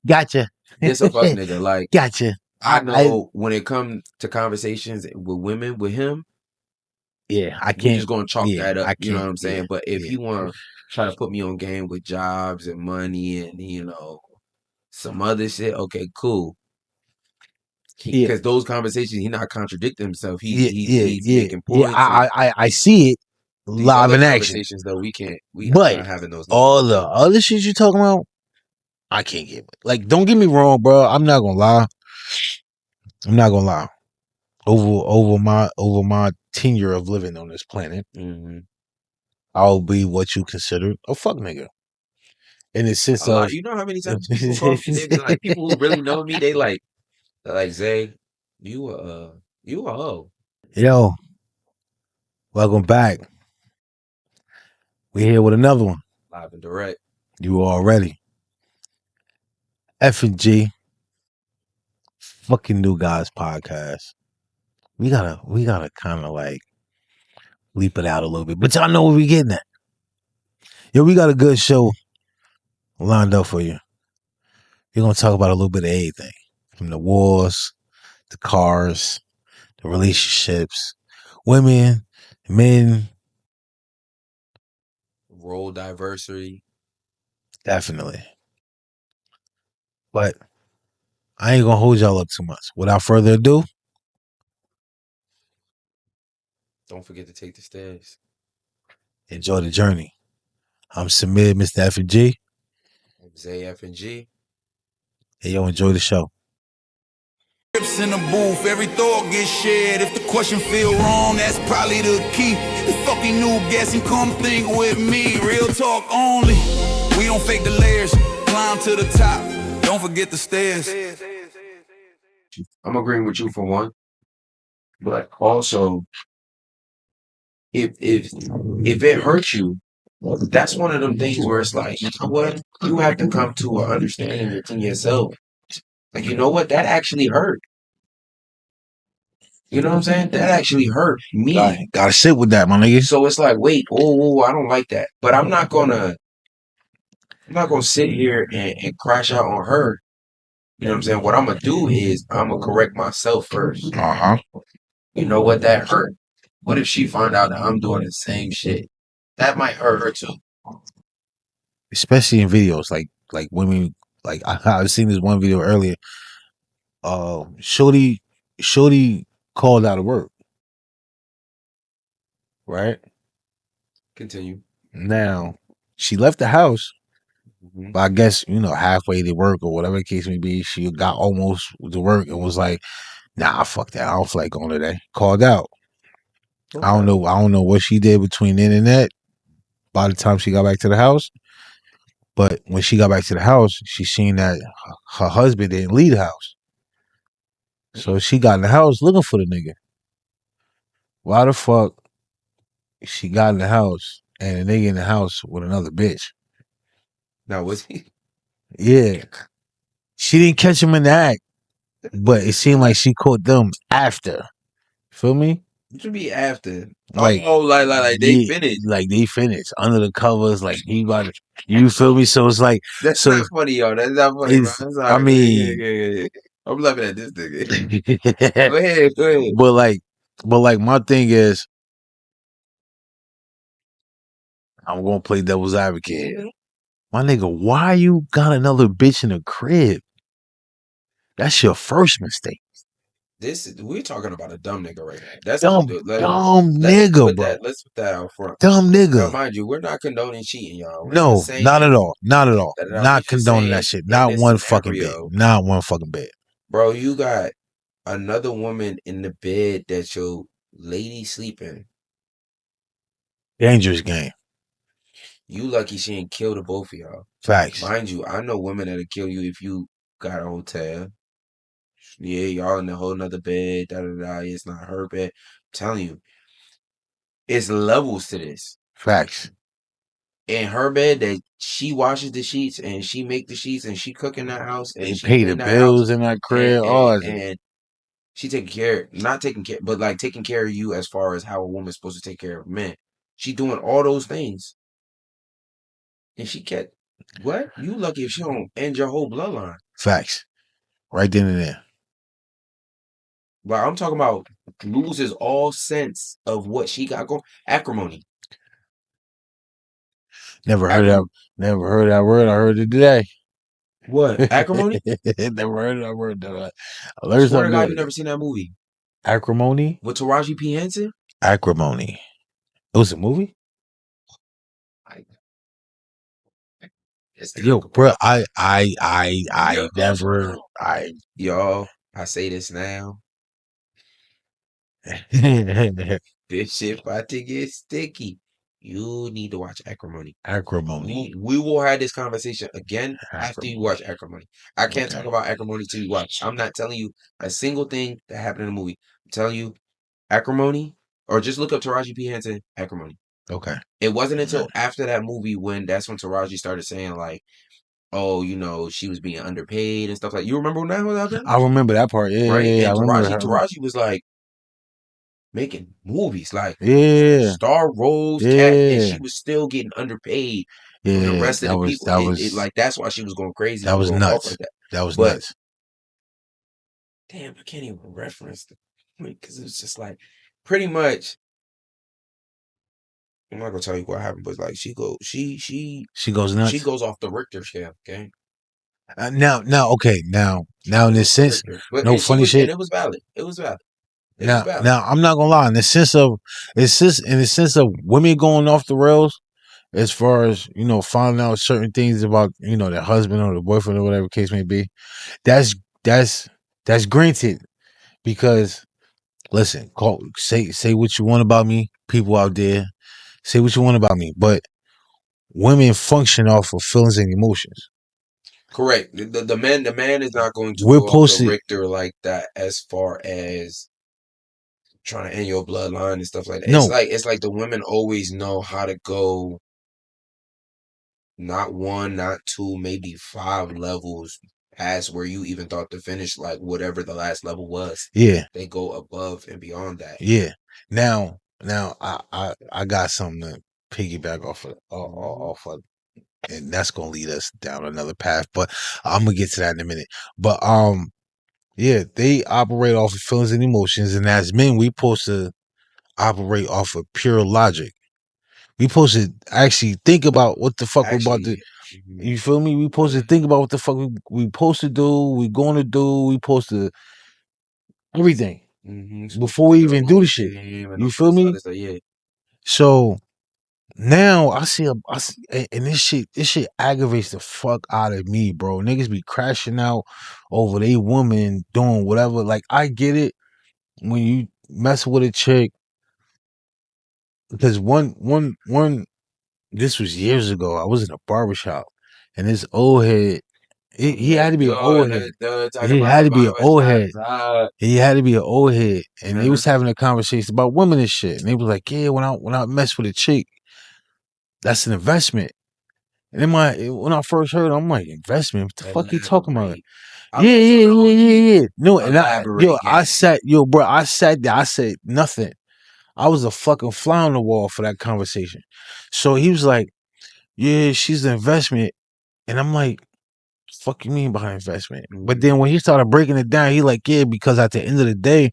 Gotcha. This a fuck nigga. Like, Gotcha. I know when it comes to conversations with women with him, I we can't. just gonna chalk Yeah, that up. I You know what can't. I'm Yeah, saying? But if yeah. he wanna try to put me on game with jobs and money and some other shit, okay, cool. Yeah, Because those conversations, he not contradicting himself. He's yeah, he's yeah, he's yeah, making yeah. points, and I see it these live other in action. conversations though we can't. I'm But not having those no all more. the other shit you talking about, I can't get with. Like, don't get me wrong, bro. I'm not gonna lie. I'm not gonna lie. Over my tenure of living on this planet, Mm-hmm. I'll be what you consider a fuck nigga. In the sense A lot. of You know how many times people call me? They be like, people who really know me, they're like Zay, you a hoe. yo, welcome back. We here with another one. Live and direct. You already. F and G, fucking new guys podcast. We gotta kind of like leap it out a little bit, but y'all know what we getting at. Yo, we got a good show lined up for you. We're gonna talk about a little bit of everything, from the wars, the cars, the relationships, women, men, Role diversity. definitely. But I ain't gonna hold y'all up too much. Without further ado, Don't forget to take the stairs. enjoy the journey. I'm Samir, Mr. F and G. Zay F and G. Hey, yo, enjoy the show. In the booth, every thought gets shared. If the question feel wrong, that's probably the key. The fucking new guest and come think with me. Real talk only. We don't fake the layers. Climb to the top. Don't forget the stairs. I'm agreeing with you for one, but also if it hurts you, that's one of them things where it's like, you know what? You have to come to an understanding within yourself. Like, you know what? That actually hurt. You know what I'm saying? That actually hurt me. Gotta sit with that, my nigga. So it's like, wait, oh, I don't like that. But I'm not gonna sit here and crash out on her. You know what I'm saying? What I'm gonna do is I'm gonna correct myself first. You know what? That hurt. What if she find out that I'm doing the same shit? That might hurt her too. Especially in videos, like women. Like I've seen this one video earlier. Shorty called out of work, right? Continue. Now she left the house, Mm-hmm. but I guess halfway to work or whatever the case may be, she got almost to work and was like, "Nah, fuck that. I don't feel like going today." Called out. I don't Okay. know. I don't know what she did between then and that. By the time she got back to the house, but when she got back to the house, she seen that her husband didn't leave the house. So she got in the house looking for the nigga. Why the fuck she got in the house and the nigga in the house with another bitch? Now was he? Yeah. She didn't catch him in the act, but it seemed like she caught them after. Feel me? What you be after? Like, Like they yeah, finished. like they finished under the covers. Like he about to, you feel me? So it's like, That's so not funny, y'all. That's not funny, bro. it's, That's I all right. Go ahead, mean, yeah. I'm laughing at this nigga. Go ahead, go ahead. but like, my thing is, I'm gonna play devil's advocate. Yeah. My nigga, why you got another bitch in the crib? That's your first mistake. We're talking about a dumb nigga right now. That's Dumb, dumb let's nigga, put bro. that out front. Dumb Now, nigga. mind you, we're not condoning cheating, y'all. We're just No, not at saying all. Not at all. that Not we just condoning that saying shit. in Not this one fucking bit. scenario, Not one fucking bit. bro, you got another woman in the bed that your lady sleeping. Dangerous game. You lucky she ain't killed the both of y'all. Facts. Mind you, I know women that'll kill you if you got a hotel. Yeah, y'all in a whole nother bed. Da da da. It's not her bed. I'm telling you, it's levels to this. Facts. In her bed, that she washes the sheets and she make the sheets and she cook in that house and They she pay the clean that house bills in that and crib. and Oh, and she taking care, not taking care, but like taking care of you as far as how a woman's supposed to take care of men. She doing all those things, and she kept what? You lucky if she don't end your whole bloodline. Facts. Right then and there. But I'm talking about loses all sense of what she got going. Acrimony. Never heard that word. I heard it today. What? Acrimony? Never heard that word. I I learned swear to something God, new you never today. seen that movie Acrimony? with Taraji P. Henson? Acrimony. It was a movie? Like, it's Yo, terrible. bro, I never, Y'all, I say this now. This shit about to get sticky. You need to watch Acrimony. Acrimony. We will have this conversation again after you watch Acrimony. I can't Okay. talk about Acrimony till you watch. I'm not telling you a single thing that happened in the movie. I'm telling you Acrimony, or just look up Taraji P. Henson, Acrimony. Okay. It wasn't until after that movie that's when Taraji started saying like, oh, you know, she was being underpaid and stuff like. You remember when that was happening? I remember that part. Yeah, Right? yeah, I And remember her. Taraji was like making movies, like Yeah, star roles, cat, and yeah, she was still getting underpaid from the yeah. rest of the people. That It was like that's why she was going crazy that for was going off nuts. like that. That was But nuts. damn, I can't even reference the because it was just like pretty much. I'm not gonna tell you what happened, but like she She goes she nuts. goes off the Richter scale, okay? Okay, now She in goes this off the sense, Richter, but no and she funny was and shit. it was valid. It was valid. It was Now, valid. I'm not gonna lie. In the sense of women going off the rails, as far as finding out certain things about their husband or their boyfriend or whatever case may be. That's that's that's granted because listen, say what you want about me, people out there. Say what you want about me, but women function off of feelings and emotions. Correct. The man is not going to We're go off the posted. Richter like that as far as trying to end your bloodline and stuff like that. No, It's like the women always know how to go not one, not two, maybe 5 levels past where you even thought to finish, like whatever the last level was. yeah, They go above and beyond that. yeah. Now, I got something to piggyback off of, and that's gonna lead us down another path. But I'm gonna get to that in a minute. But yeah, they operate off of feelings and emotions, and as men, we supposed to operate off of pure logic. We supposed to actually think about what the fuck we're about to. Actually, You feel me? We supposed to think about what the fuck we supposed to do. We going to do. We supposed to everything supposed to before we think of the even do the long shit. game and You all feel this me? other stuff. Yeah, So now I see, and this shit aggravates the fuck out of me, bro. Niggas be crashing out over they woman doing whatever. Like I get it when you mess with a chick because one this was years ago. I was in a barbershop and this old head. He had to be an old head. talking He had about to be an barber old head. shots. He had to be an old head, and they was having a conversation about women and shit. And they was like, "Yeah, when I mess with a chick, that's an investment." And then when I first heard, it, I'm like, "Investment? What the fuck you talking about?" Elaborate. Yeah, yeah, yeah, yeah, yeah. No, and Elaborate, gang. I sat there, I said nothing. I was a fucking fly on the wall for that conversation. So he was like, "Yeah, she's an investment," and I'm like, "Fuck you mean by investment?" But then when he started breaking it down, he like, "Yeah, because at the end of the day."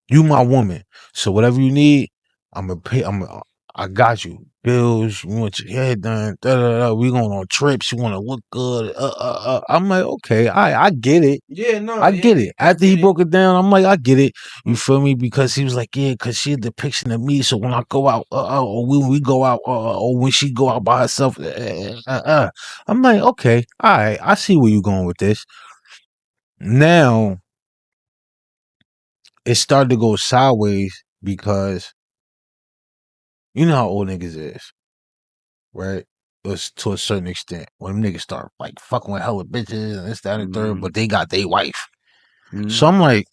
You my woman. So whatever you need, I'm gonna pay. I got you. Bills, you want your hair done, da, da, da. We going on trips, you wanna look good. I'm like, okay, I get it. Yeah, no, I get yeah, it. I After get he it. broke it down, I'm like, I get it. You Mhm. feel me? Because he was like, yeah, because she a depiction of me. So when I go out, or when we go out, or when she go out by herself, I'm like, okay, all right, I see where you going with this. Now it started to go sideways because you know how old niggas is, right? It's to a certain extent. When them niggas start like fucking with hella bitches and this, that, and the third, but they got their wife. So I'm like,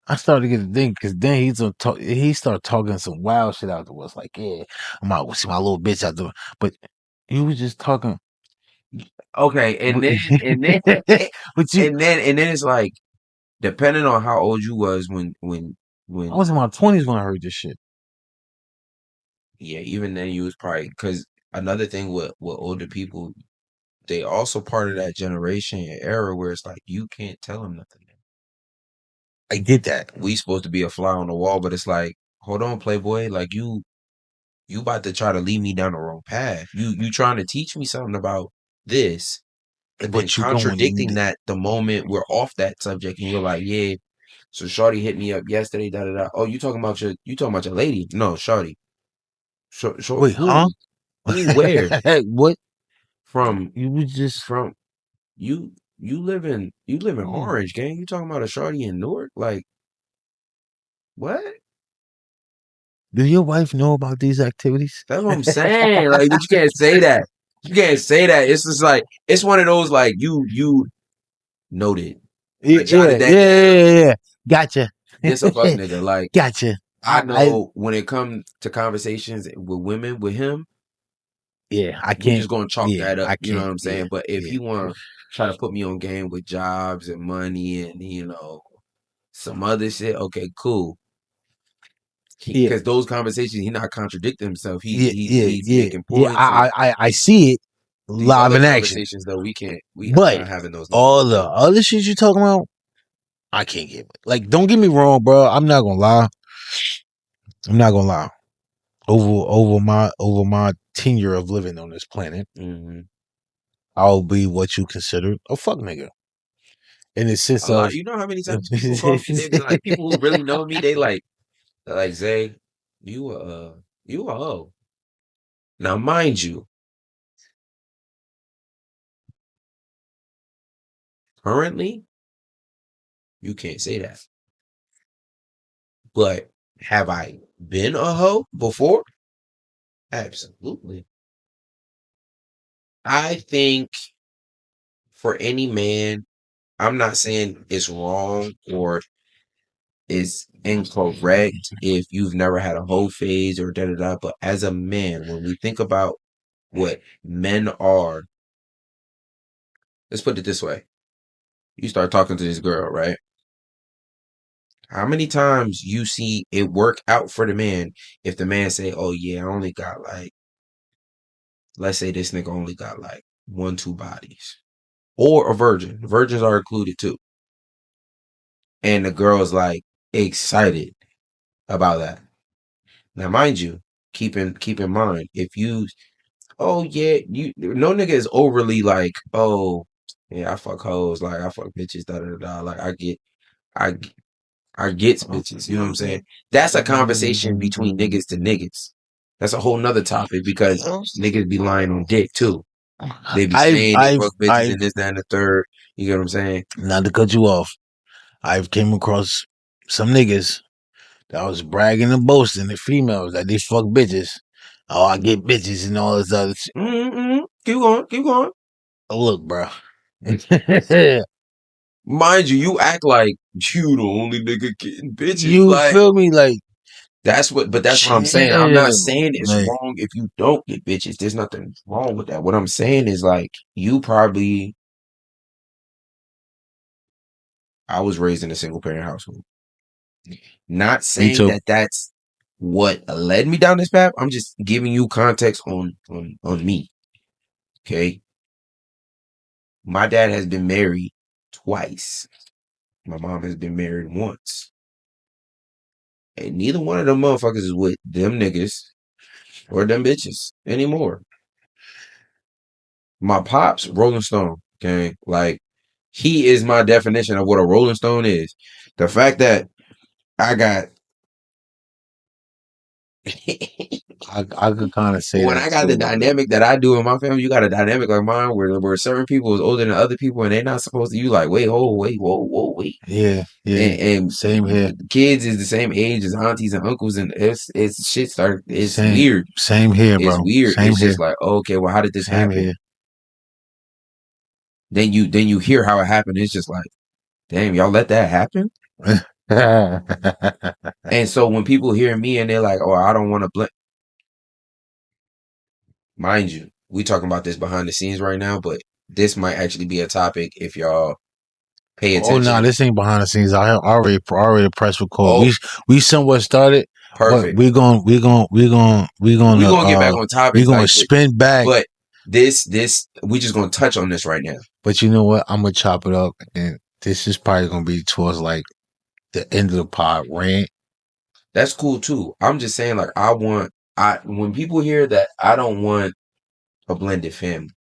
I started to get a thing because then he started talking some wild shit afterwards. Like, yeah, I'm out see my little bitch out there. But he was just talking. Okay, and then but you, and then it's like depending on how old you was I when was in my 20s when I heard this shit. yeah, even then you was probably because another thing with older people, they also part of that generation and era where it's like you can't tell them nothing. I get that. We supposed to be a fly on the wall, but it's like, hold on, Playboy, like you about to try to lead me down the wrong path. You trying to teach me something about this, but then But you going contradicting that the moment we're off that subject, and you're like, yeah. So Shawty hit me up yesterday. Da da da. Oh, you talking about your lady? No, Shawty. wait, huh? Who? Where? What? From? You was just From? You live in Orange, gang. You talking about a Shawty in Newark? Like what? Do your wife know about these activities? That's what I'm saying. Like, but you can't say that. You can't say that. It's just like it's one of those like you noted. Yeah. Gotcha. This a fuck nigga. Like Gotcha. I know when it comes to conversations with women with him, I we can't. just gonna chalk that up. I You know can't. what I'm saying? But if he wanna try to put me on game with jobs and money and some other shit, okay, cool. Because those conversations, he not contradicting himself. He's making points. I see it These live other in action. conversations though, I'm But not having those. all the other shit you talking about, I can't get with. Like, don't get me wrong, bro. I'm not gonna lie. Over my tenure of living on this planet, I'll be what you consider a fuck nigga. In the sense of, you know how many times people call me, they be like, people who really know me, they're like Zay, you a hoe. Now, mind you, currently, you can't say that. But have I been a hoe before? Absolutely. I think for any man, I'm not saying it's wrong or it's incorrect if you've never had a hoe phase or da da da. But as a man, when we think about what men are, let's put it this way. You start talking to this girl, right? How many times you see it work out for the man if the man say, oh yeah, I only got like, let's say this nigga only got like 1-2 bodies. Or a virgin. Virgins are included too. And the girl's like excited about that. Now, mind you, keep in mind, if you, oh yeah, no nigga is overly like, oh yeah, I fuck hoes, like I fuck bitches, da da da. Like I get bitches. You know what I'm saying? That's a conversation between niggas to niggas. That's a whole nother topic because niggas be lying on dick too. They be saying they fuck bitches and this, that, and the third. You get what I'm saying? Not to cut you off, I've came across some niggas that was bragging and boasting to females that they fuck bitches. Oh, I get bitches and all this other shit. Keep going. Look, bro. Mind you, you act like you the only nigga getting bitches. You like, feel me? Like, that's what I'm saying. I'm not saying it's wrong if you don't get bitches. There's nothing wrong with that. What I'm saying is like you probably. I was raised in a single parent household. Not saying that that's what led me down this path. I'm just giving you context on me. Okay. My dad has been married twice. My mom has been married once. And neither one of them motherfuckers is with them niggas or them bitches anymore. My pops, Rolling Stone, okay? Like, he is my definition of what a Rolling Stone is. The fact that I got I could kind of say when that I got too, the dynamic that I do in my family, you got a dynamic like mine where certain people is older than other people and they're not supposed to. You like, wait, wait. Yeah. And Same here. kids is the same age as aunties and uncles, and it's shit start. It's weird. Same here, bro. It's weird. Same it's here. Just like, okay, well, how did this Same happen? here. Then you hear how it happened. It's just like, damn, y'all let that happen. And so when people hear me and they're like, oh, I don't want to blame. Mind you, we talking about this behind the scenes right now, but this might actually be a topic if y'all pay attention. Oh no, this ain't behind the scenes. I already press record. We somewhat started. Perfect. But we're gonna get back on topic. We're gonna spin back. But this we just gonna touch on this right now. But you know what? I'm gonna chop it up, and this is probably gonna be towards like the end of the pod rant. That's cool too. I'm just saying, like, when people hear that, I don't want a blended family.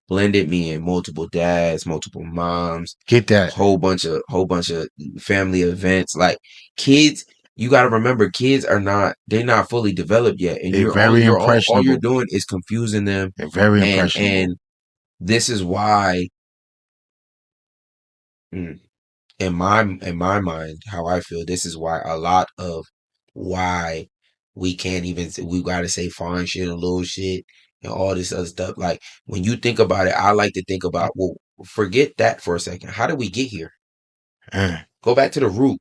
Blended meaning multiple dads, multiple moms, Get that? whole bunch of family events. Like kids, you got to remember, kids they're not fully developed yet, and They're you're very all you're impressionable. doing is confusing them, They're very and impressionable. this is why, mm, in my mind, how I feel, this is why a lot of why we can't even we gotta say fine shit and little shit and all this other stuff. Like when you think about it, I like to think about, well, forget that for a second. How did we get here? Go back to the root,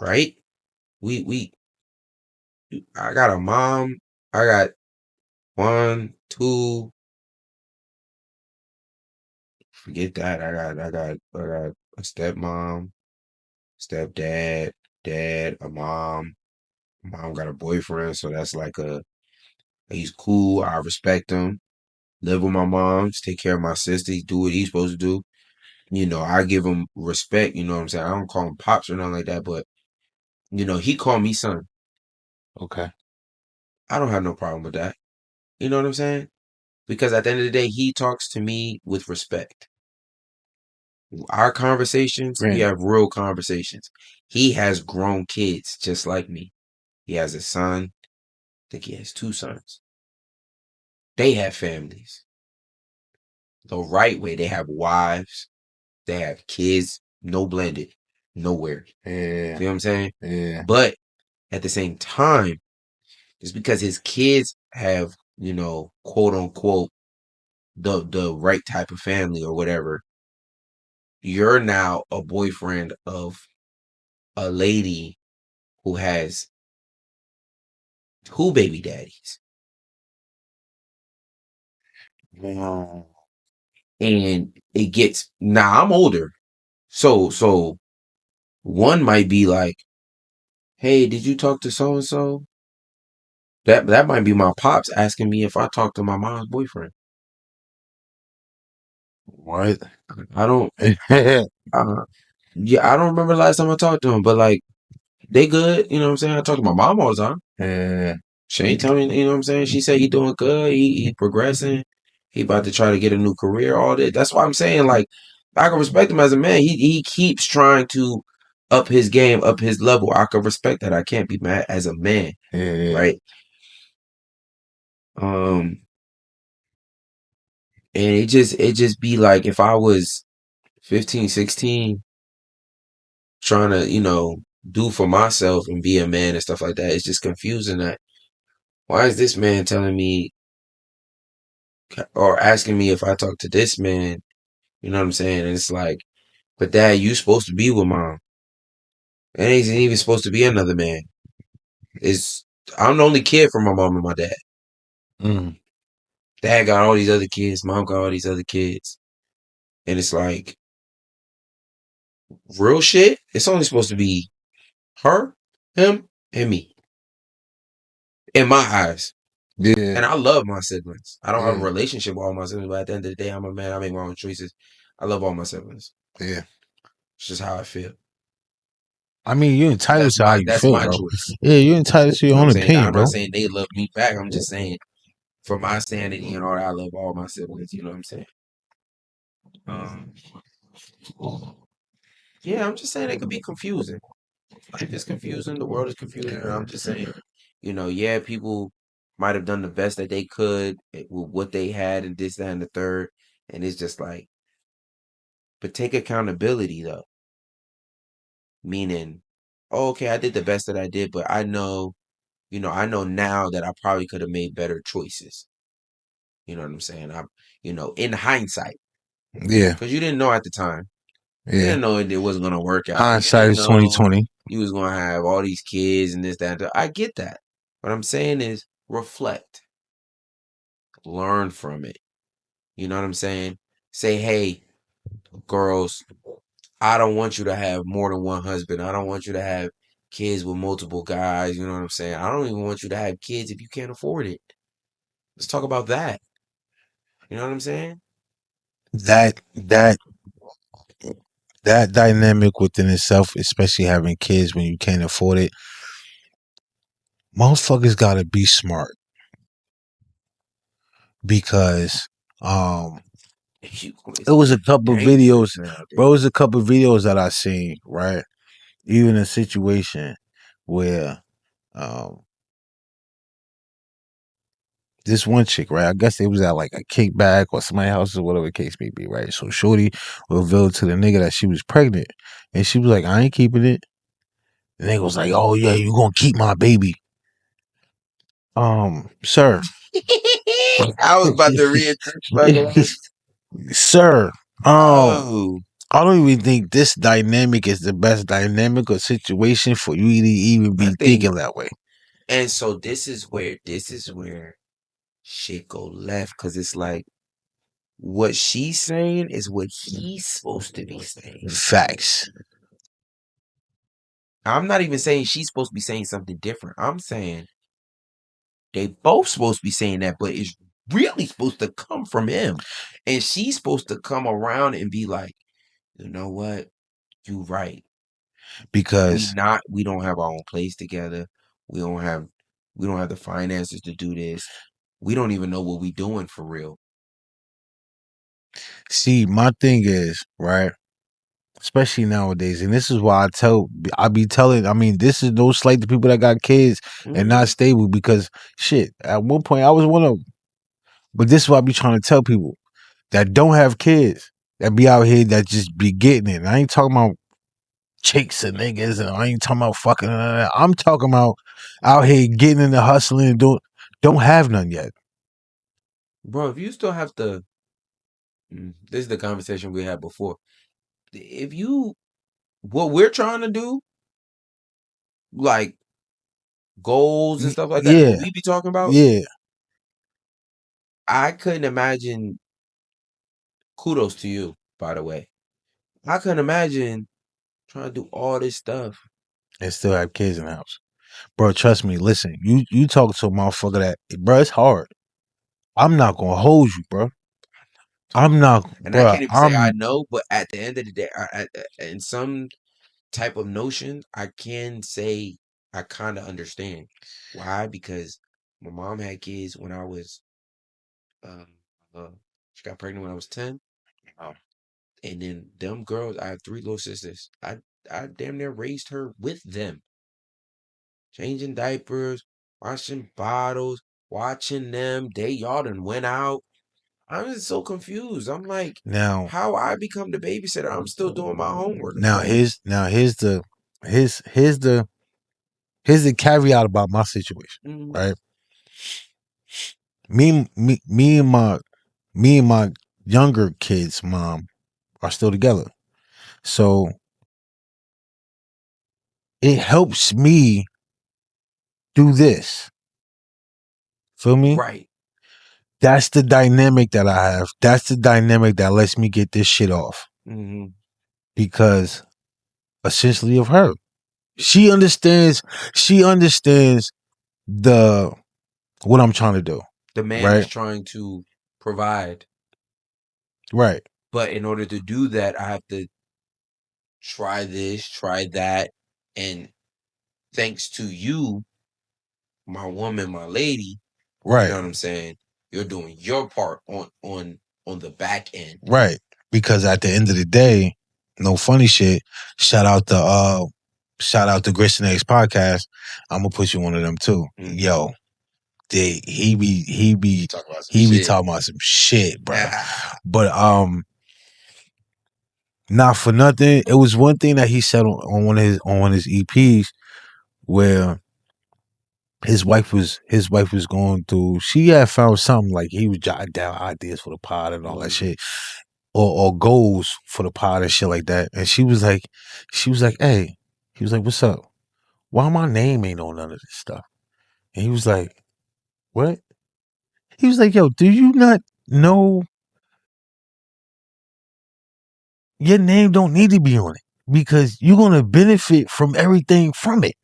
right? We I got a mom. I got one, two. Forget that. I got a stepmom, stepdad, dad, a mom. Mom got a boyfriend, so that's like he's cool. I respect him. Live with my mom, just take care of my sister. He do what he's supposed to do. You know, I give him respect. You know what I'm saying? I don't call him pops or nothing like that, but he called me son. Okay. I don't have no problem with that. You know what I'm saying? Because at the end of the day, he talks to me with respect. Our conversations, we Granted. have real conversations. He has grown kids just like me. He has a son. I think he has two sons. They have families. The right way. They have wives. They have kids. No blended. Nowhere. Yeah. See what I'm saying? Yeah. But at the same time, just because his kids have, quote unquote, the right type of family or whatever, you're now a boyfriend of a lady who has two baby daddies. Wow. And it gets now I'm older. So one might be like, hey, did you talk to so and so? That might be my pops asking me if I talked to my mom's boyfriend. What? I don't Yeah. yeah, I don't remember the last time I talked to him, but like they good, you know what I'm saying? I talk to my mom all the time. Yeah. She ain't telling me, you know what I'm saying? She said he doing good, he progressing, he about to try to get a new career, all that. That's why I'm saying, like, I can respect him as a man. He keeps trying to up his game, up his level. I can respect that. I can't be mad as a man, Yeah. right? And it just be like if I was 15, 16, trying to, do for myself and be a man and stuff like that. It's just confusing that why is this man telling me or asking me if I talk to this man? You know what I'm saying? And it's like, but dad, you supposed to be with mom. It ain't even supposed to be another man. It's I'm the only kid from my mom and my dad. Mm. Dad got all these other kids, mom got all these other kids. And it's like real shit. It's only supposed to be her, him, and me. In my eyes. Yeah. And I love my siblings. I don't have a Yeah. relationship with all my siblings, but at the end of the day, I'm a man. I make my own choices. I love all my siblings. Yeah. It's just how I feel. I mean, you're entitled to how you That's feel, my bro. choice. Yeah, you're entitled to You know your what I'm own saying? opinion, I'm bro. not saying they love me back. I'm just saying for my sanity and all that, I love all my siblings. You know what I'm saying? Um, yeah, I'm just saying it could be confusing. Life is confusing. The world is confusing. And I'm just saying, yeah, people might have done the best that they could with what they had and this, that, and the third. And it's just like, but take accountability though. Meaning, oh, okay, I did the best that I did, but I know, I know now that I probably could have made better choices. You know what I'm saying? In hindsight, Yeah. because you didn't know at the time. You Yeah. didn't know it wasn't gonna work out. You Hindsight didn't is know 2020. you was gonna have all these kids and this, that, and that. I get that. What I'm saying is reflect, learn from it. You know what I'm saying? Say, hey, girls, I don't want you to have more than one husband. I don't want you to have kids with multiple guys. You know what I'm saying? I don't even want you to have kids if you can't afford it. Let's talk about that. You know what I'm saying? That dynamic within itself, especially having kids when you can't afford it, motherfuckers gotta be smart because it was a couple of videos, bro. It was a couple of videos that I seen, right? Even a situation where this one chick, right? I guess they was at like a kickback or somebody's house or whatever the case may be, right? So shorty revealed to the nigga that she was pregnant, and she was like, "I ain't keeping it." The nigga was like, "Oh yeah, you gonna keep my baby?" Sir. I was about to reintroduce. Sir, Oh, I don't even think this dynamic is the best dynamic or situation for you to even be thinking that way. And so this is where shit go left, because it's like what she's saying is what he's supposed to be saying. Facts. I'm not even saying she's supposed to be saying something different. I'm saying they both supposed to be saying that, but it's really supposed to come from him. And she's supposed to come around and be like, you know what? You right. Because we don't have our own place together. We don't have the finances to do this. We don't even know what we doing for real. see, my thing is, right? Especially nowadays, and this is why I be telling, I mean, this is no slight to people that got kids and not stable, because shit, at one point I was one of them. But this is what I be trying to tell people that don't have kids, that be out here that just be getting it. I ain't talking about chicks and niggas, and I ain't talking about fucking. I'm talking about out here getting in the hustling and don't have none yet. Bro, if you still have to, this is the conversation we had before. If you, what we're trying to do, like goals and stuff like that, Yeah, what we be talking about, yeah. I couldn't imagine. Kudos to you, by the way. I couldn't imagine trying to do all this stuff And still have kids in the house, bro. Trust me. Listen, you talk to a motherfucker that, bro, it's hard. I'm not gonna hold you, bro. I'm not, and I bro. can't even say I know, but at the end of the day, in some type of notion, I can say I kind of understand. Why? Because my mom had kids when I was, um, she got pregnant when I was 10. And then them girls, I have 3 little sisters. I damn near raised her with them. Changing diapers, washing bottles, watching them. Y'all done went out. I'm just so confused. I'm like, now how I become the babysitter? I'm still doing my homework. here's the caveat about my situation, right? Me and my younger kid's mom are still together. So it helps me do this. Feel me? Right. That's the dynamic that I have. That's the dynamic that lets me get this shit off. Because essentially of her. She understands the what I'm trying to do. The man right? is trying to provide. Right. But in order to do that, I have to try this, try that. And thanks to you, my woman, my lady, Right. you know what I'm saying? You're doing your part on the back end. Right. Because at the end of the day, no funny shit. Shout out to Grits and Eggs podcast. I'm gonna put you one of them too. Yo, he be talking about some shit, bro. But not for nothing. It was one thing that he said on one of his EPs where his wife was going through. She had found something, like he was jotting down ideas for the pod and all that shit, or goals for the pod and shit like that. And she was like, hey, he was like, what's up? Why my name ain't on none of this stuff? And he was like, what? He was like, yo, do you not know your name don't need to be on it, because you're gonna benefit from everything from it.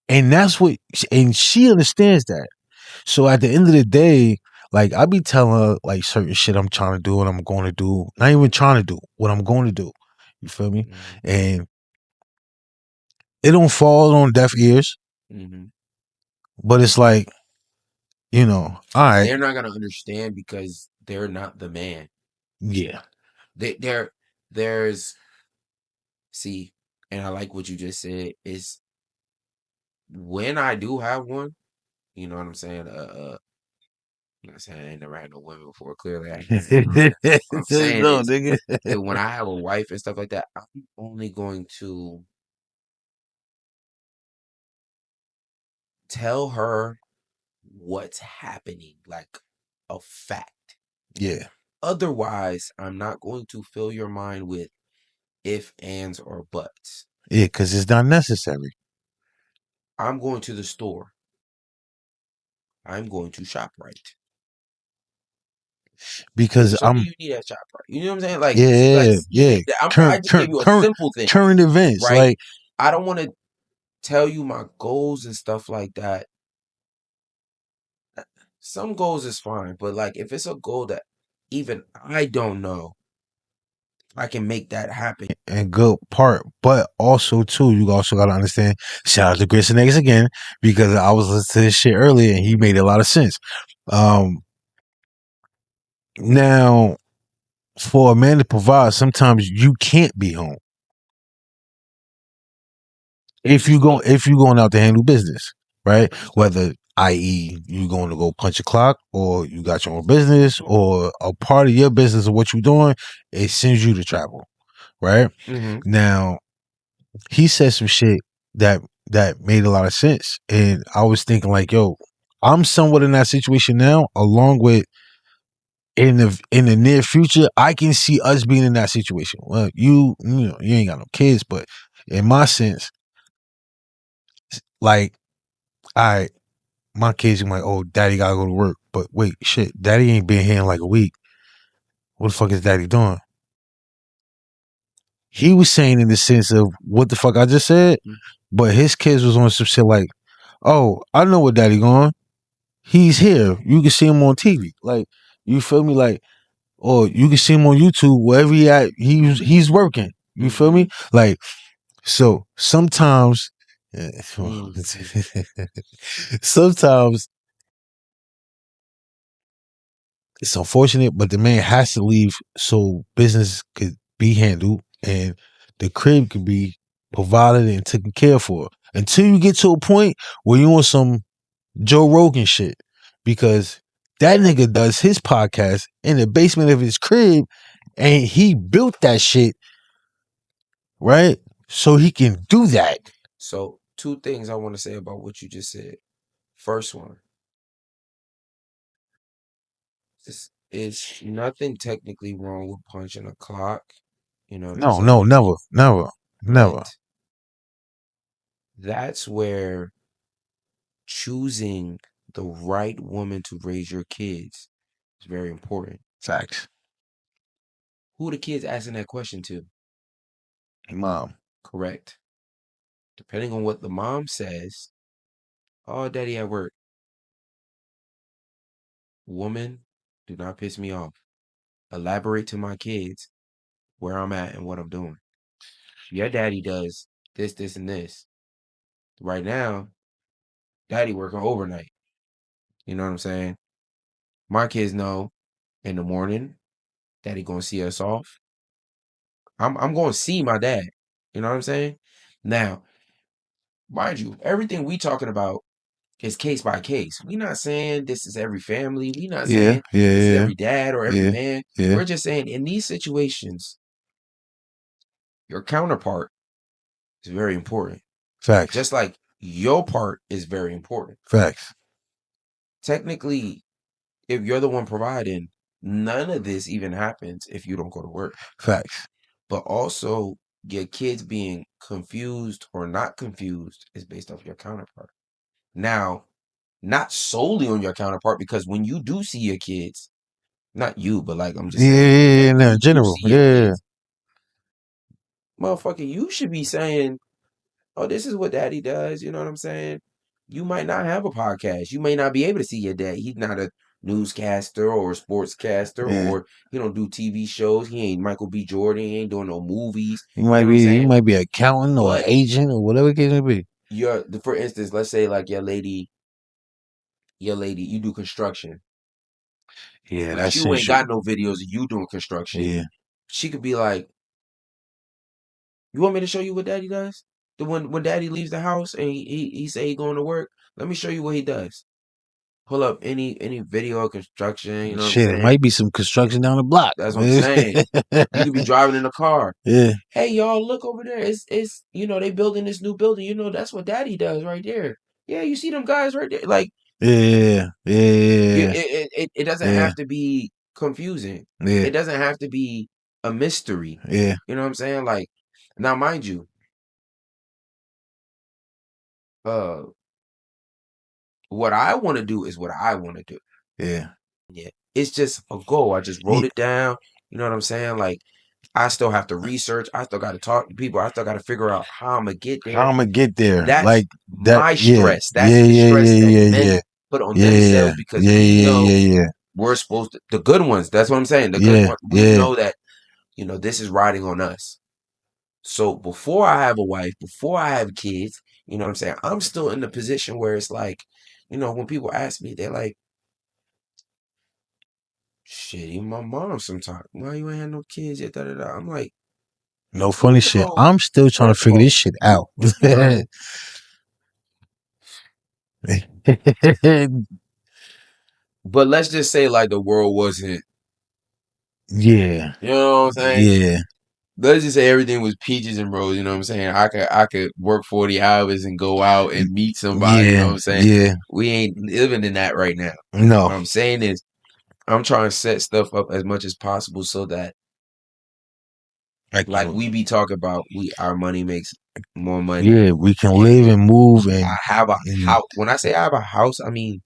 And that's what, and she understands that. So at the end of the day, like I be telling her like certain shit I'm trying to do and I'm going to do. Not even trying to do what I'm going to do. You feel me? Mhm. And it don't fall on deaf ears, Mhm. but it's like, you know, all right, They're not gonna understand because they're not the man. yeah, There's see, and I like what you just said is when I do have one, you know what I'm saying? I'm not saying I ain't never had no women before. Clearly, I have. What I'm saying no, is nigga. that when I have a wife and stuff like that, I'm only going to tell her what's happening, like a fact. Yeah, Otherwise, I'm not going to fill your mind with if, ands, or buts. yeah, because it's not necessary. I'm going to the store. I'm going to ShopRite. Because So what do you need at ShopRite? You know what I'm saying? Like, yeah, yeah. I just gave you a simple thing, Current events, right? like I don't want to tell you my goals and stuff like that. Some goals is fine, but like if it's a goal that even I don't know, I can make that happen. and good part, but also too, you also got to understand. Shout out to Grayson X again because I was listening to this shit earlier and he made a lot of sense. Now for a man to provide, sometimes you can't be home if you going out to handle business, right? Whether i.e. you going to go punch a clock or you got your own business or a part of your business of what you're doing, it sends you to travel, right? Mm-hmm. Now he said some shit that made a lot of sense, and I was thinking like, yo, I'm somewhat in that situation now, along with in the near future, I can see us being in that situation. Well, you know, you ain't got no kids, but in my sense, like, I my kids are like, oh, daddy gotta go to work. But wait, shit, daddy ain't been here in like a week. What the fuck is daddy doing? He was saying in the sense of what the fuck I just said, but his kids was on some shit like, oh, I know where daddy going. He's here. You can see him on TV. Like, you feel me? Like, or you can see him on YouTube, wherever he at, he's working. You feel me? Like, so sometimes sometimes it's unfortunate, but the man has to leave so business could be handled and the crib could be provided and taken care for until you get to a point where you want some Joe Rogan shit. Because that nigga does his podcast in the basement of his crib and he built that shit, right? So he can do that. So 2 things I want to say about what you just said. First one, this is nothing technically wrong with punching a clock. You know what I'm No, saying? never. But that's where choosing the right woman to raise your kids is very important. Facts. Who are the kids asking that question to? Mom. Correct. Depending on what the mom says, oh, daddy at work. Woman, do not piss me off. Elaborate to my kids where I'm at and what I'm doing. Your daddy does this, this, and this. Right now, daddy working overnight. You know what I'm saying? My kids know in the morning, daddy gonna see us off. I'm gonna see my dad. You know what I'm saying? Now, mind you, everything we talking about is case by case. We not saying this is every family. We not Yeah, saying yeah, this is yeah, every dad or every yeah, man. yeah. We're just saying in these situations, your counterpart is very important. Facts. Just like your part is very important. Facts. Technically, if you're the one providing, none of this even happens if you don't go to work. Facts. But also, your kids being confused or not confused is based off your counterpart. Now, not solely on your counterpart, because when you do see your kids, not you, but like I'm just Yeah, saying, yeah, yeah, when no, you in do general. see your Yeah, kids, motherfucker, you should be saying, oh, this is what daddy does. You know what I'm saying? You might not have a podcast. You may not be able to see your dad. He's not a newscaster or a sportscaster, or he don't do TV shows. He ain't Michael B. Jordan. He ain't doing no movies. He might be an accountant or an agent or whatever it may be. For instance, let's say like your lady, you do construction. Yeah, but you ain't got no videos of you doing construction. Yeah. She could be like, "You want me to show you what Daddy does? When Daddy leaves the house and he say he going to work, let me show you what he does. Pull up any video of construction. You know what I'm saying? It might be some construction down the block. That's what I'm saying. You could be driving in a car. Yeah. Hey y'all, look over there. It's they building this new building. That's what Daddy does right there. Yeah, you see them guys right there. Like Yeah. it doesn't have to be confusing. Yeah. It doesn't have to be a mystery. Yeah. You know what I'm saying? Like, now mind you, what I want to do is what I want to do. Yeah. Yeah. It's just a goal. I just wrote it down. You know what I'm saying? Like, I still have to research. I still got to talk to people. I still got to figure out how I'm gonna get there. That's like my stress. That's the stress that men put on themselves because we know we're supposed to. The good ones. That's what I'm saying. The good ones. We know that this is riding on us. So before I have a wife, before I have kids, you know what I'm saying? I'm still in the position where it's like, when people ask me, they're like, shit, even my mom sometimes, why you ain't had no kids yet? Da, da, da. I'm like, no funny shit. I'm still trying to figure this shit out. But let's just say like the world wasn't. Yeah. You know what I'm saying? Yeah. Let's just say everything was peaches and roses. You know what I'm saying? I could work 40 hours and go out and meet somebody. You know what I'm saying? Yeah. We ain't living in that right now. No. What I'm saying is, I'm trying to set stuff up as much as possible so that, like we be talking about, our money makes more money. Yeah, we can live and move and I have a house. When I say I have a house, I mean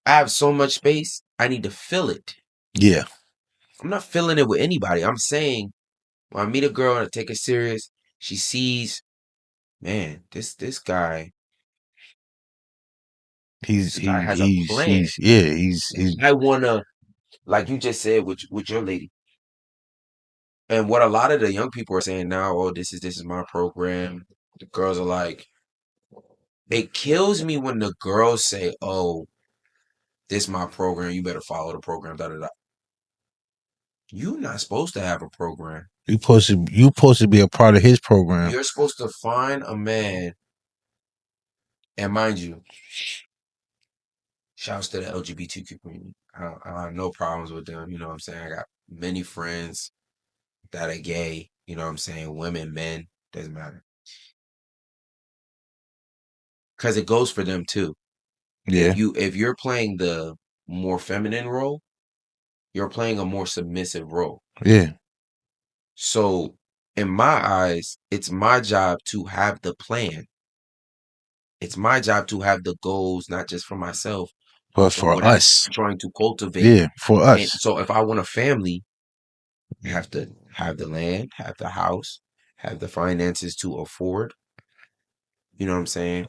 I have so much space, I need to fill it. Yeah. I'm not filling it with anybody. I'm saying when I meet a girl and I take it serious, she sees, man, this guy. This guy has a plan. He's I wanna, like you just said with your lady. And what a lot of the young people are saying now, oh, this is my program. The girls are like, it kills me when the girls say, oh, this is my program. You better follow the program. Da da da. You're not supposed to have a program. You supposed to be a part of his program. You're supposed to find a man, and mind you, shouts to the LGBTQ community. I have no problems with them. You know what I'm saying? I got many friends that are gay. You know what I'm saying? Women, men, doesn't matter. Because it goes for them too. Yeah. If you're playing the more feminine role, you're playing a more submissive role. Yeah. So in my eyes, it's my job to have the plan. It's my job to have the goals, not just for myself, but for us. I'm trying to cultivate. Yeah, for us. And so if I want a family, I have to have the land, have the house, have the finances to afford. You know what I'm saying?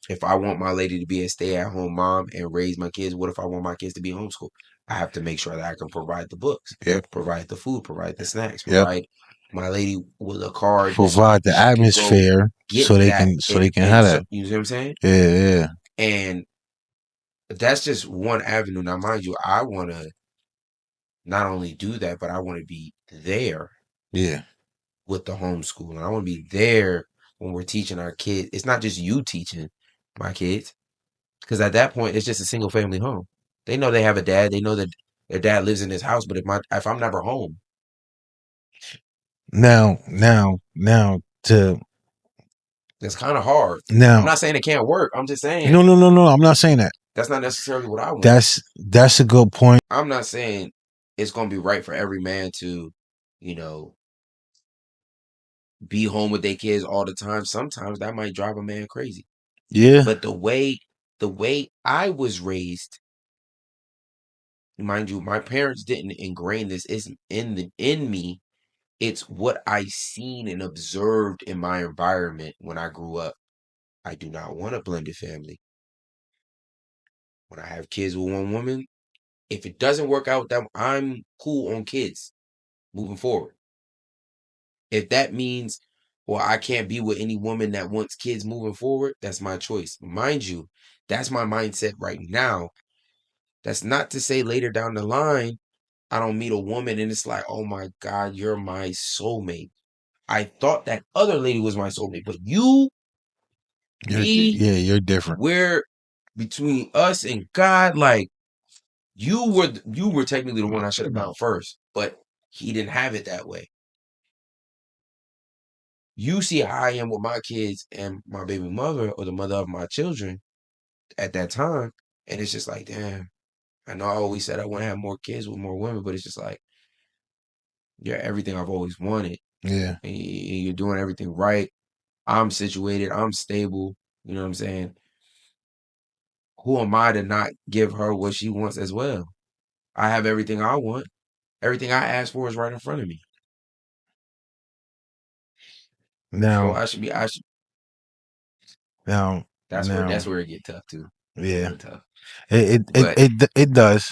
If I want my lady to be a stay-at-home mom and raise my kids, what if I want my kids to be homeschooled? I have to make sure that I can provide the books, provide the food, provide the snacks, provide my lady with a card, provide the atmosphere so they can have that. You know what I'm saying? Yeah. And that's just one avenue. Now, mind you, I want to not only do that, but I want to be there. Yeah. With the homeschooling, I want to be there when we're teaching our kids. It's not just you teaching my kids, because at that point, it's just a single family home. They know they have a dad. They know that their dad lives in this house. But if I'm never home, now to it's kind of hard. Now I'm not saying it can't work. I'm just saying no. I'm not saying that. That's not necessarily what I want. That's a good point. I'm not saying it's gonna be right for every man to, be home with their kids all the time. Sometimes that might drive a man crazy. Yeah. But the way I was raised, mind you, my parents didn't ingrain this. It's in me. It's what I seen and observed in my environment when I grew up. I do not want a blended family. When I have kids with one woman, if it doesn't work out with them, I'm cool on kids moving forward. If that means, well, I can't be with any woman that wants kids moving forward, that's my choice. Mind you, that's my mindset right now. That's not to say later down the line, I don't meet a woman and it's like, oh my God, you're my soulmate. I thought that other lady was my soulmate, but you're different. We're between us and God, like you were technically the one I should have found first, but he didn't have it that way. You see how I am with my kids and my baby mother or the mother of my children at that time, and it's just like, damn. I know I always said I want to have more kids with more women, but it's just like, you're everything I've always wanted. Yeah. And you're doing everything right. I'm situated. I'm stable. You know what I'm saying? Who am I to not give her what she wants as well? I have everything I want. Everything I ask for is right in front of me. Now, So I should. That's where it get tough too. Yeah, tough. It does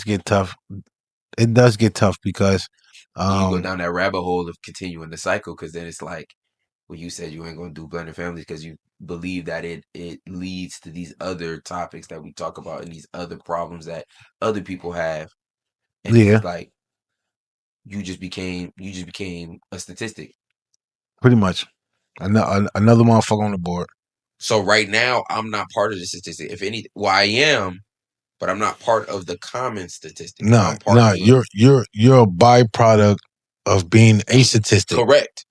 get tough. It does get tough because you go down that rabbit hole of continuing the cycle, because then it's like, well, you said you ain't gonna do blended families because you believe that it leads to these other topics that we talk about and these other problems that other people have, and it's like you just became a statistic. Pretty much, another motherfucker on the board. So right now, I'm not part of the statistic. If anything, well, I am, but I'm not part of the common statistic. No, I'm part of you're a byproduct of being a statistic. Correct.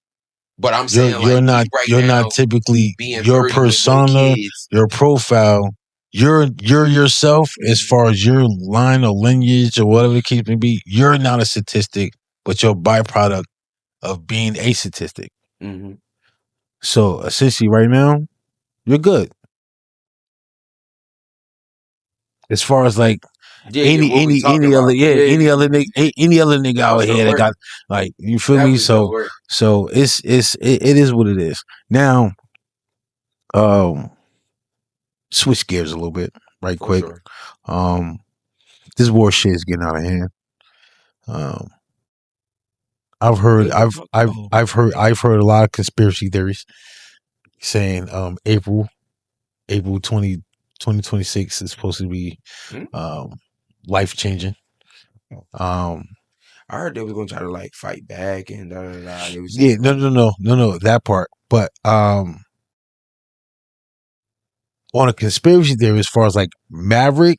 But I'm saying you're not not typically your persona, your profile. You're yourself as far as your line or lineage or whatever the case may be. You're not a statistic, but you're a byproduct of being a statistic. Mm-hmm. So essentially, right now, you're good. As far as like any other nigga out here that got, like, you feel me? So it is what it is. Now, switch gears a little bit, right quick. Sure. This war shit is getting out of hand. I've heard a lot of conspiracy theories saying April 2026 is supposed to be life changing. I heard they was gonna try to like fight back and yeah, no, that part. But on a conspiracy theory, as far as like Maverick's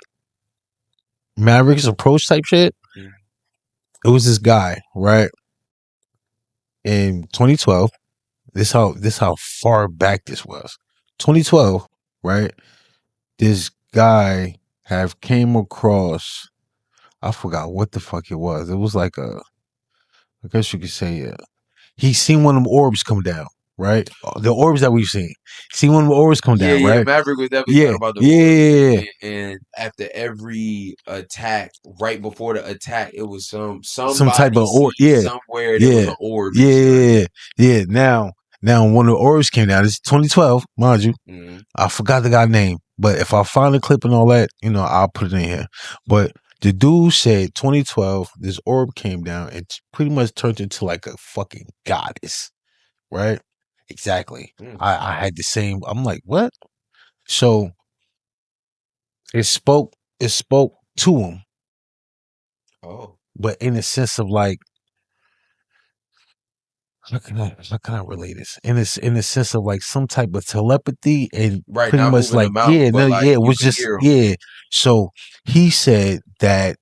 approach type shit, it was this guy, right? In 2012, this how far back this was. 2012, right? This guy have came across, I forgot what the fuck it was. It was like I guess you could say, he's seen one of them orbs come down, right? The orbs that we've seen. Seen one of the orbs come down, right? Maverick was definitely talking about the orbs. And after every attack, right before the attack, it was some type of orb. Somewhere there was an orb. Yeah. Now when the orbs came down, it's 2012, mind you. Mm-hmm. I forgot the guy's name, but if I find the clip and all that, I'll put it in here. But the dude said 2012, this orb came down and pretty much turned into like a fucking goddess, right? Exactly. I had the same. I'm like, what? So it spoke to him. Oh, but in a sense of like, how can I relate this? In a sense of like some type of telepathy and pretty much like, it was just So he said that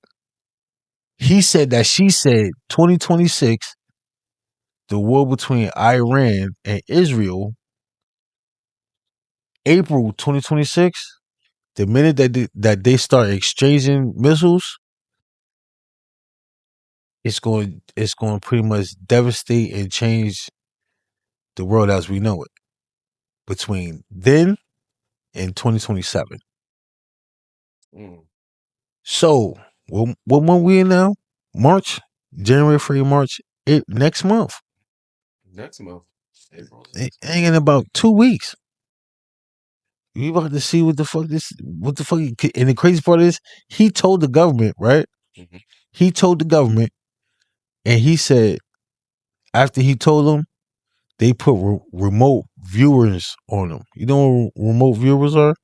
she said 2026, the war between Iran and Israel, April 2026, the minute that they start exchanging missiles, it's going to pretty much devastate and change the world as we know it between then and 2027. So, what month we in now? March, January, February, March. Next month. April. It ain't in about 2 weeks. We about to see what the fuck and the crazy part is he told the government, right? Mhm. He told the government, and he said after he told them, they put remote viewers on them. You know what remote viewers are?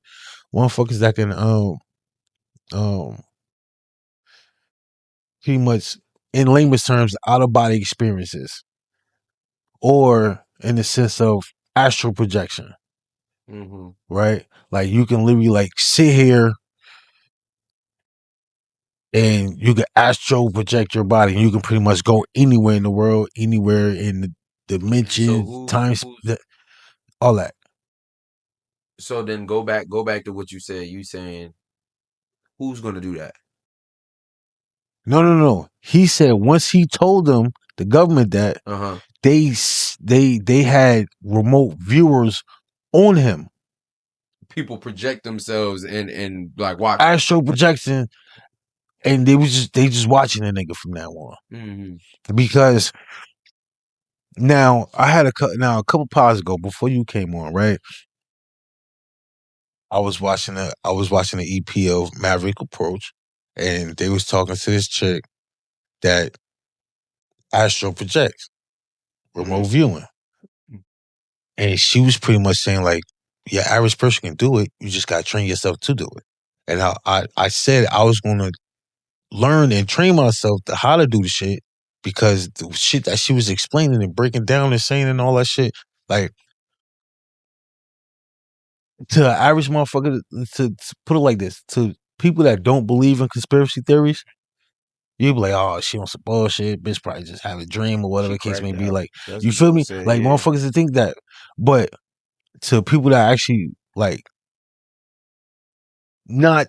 Motherfuckers that can um pretty much in layman's terms out of body experiences, or in the sense of astral projection, Mhm. right? Like you can literally like sit here and you can astral project your body, and you can pretty much go anywhere in the world, anywhere in the So dimensions, times, all that. So then go back to what you said. You saying who's gonna do that? No. He said once he told them, the government, that Uh-huh. they had remote viewers on him, People project themselves and like watch. astral projection, and they just watching the nigga from now on. Mm-hmm. Because now I had a couple pods ago before you came on, right? I was watching the EP of Maverick Approach, and they was talking to this chick that astral projects, remote viewing, and she was pretty much saying like, your average person can do it. You just gotta train yourself to do it. And I said I was gonna learn and train myself to how to do the shit, because the shit that she was explaining and breaking down and saying and all that shit, like, to an average motherfucker, to put it like this, to people that don't believe in conspiracy theories, you be like, oh, she on some bullshit, bitch probably just have a dream or whatever She the case may cracked be. out. Like, That's you what you feel gonna me? say, Like, yeah. motherfuckers that think that. But to people that actually like not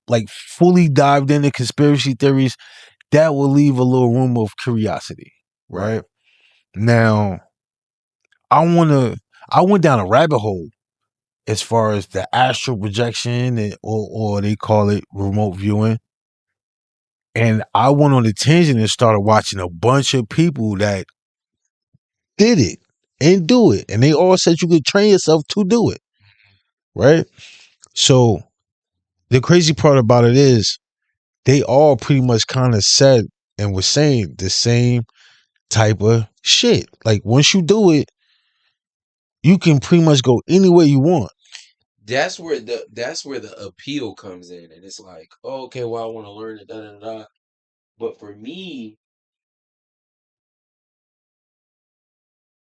like fully dived into conspiracy theories, that will leave a little room of curiosity, right? Now, I went down a rabbit hole as far as the astral projection, or they call it remote viewing. And I went on a tangent and started watching a bunch of people that did it and do it. And they all said you could train yourself to do it. Right? So the crazy part about it is they all pretty much kind of said and was saying the same type of shit. Like, once you do it, you can pretty much go anywhere you want. That's where the appeal comes in, and it's like, oh, okay, well, I want to learn it, da da da. But for me,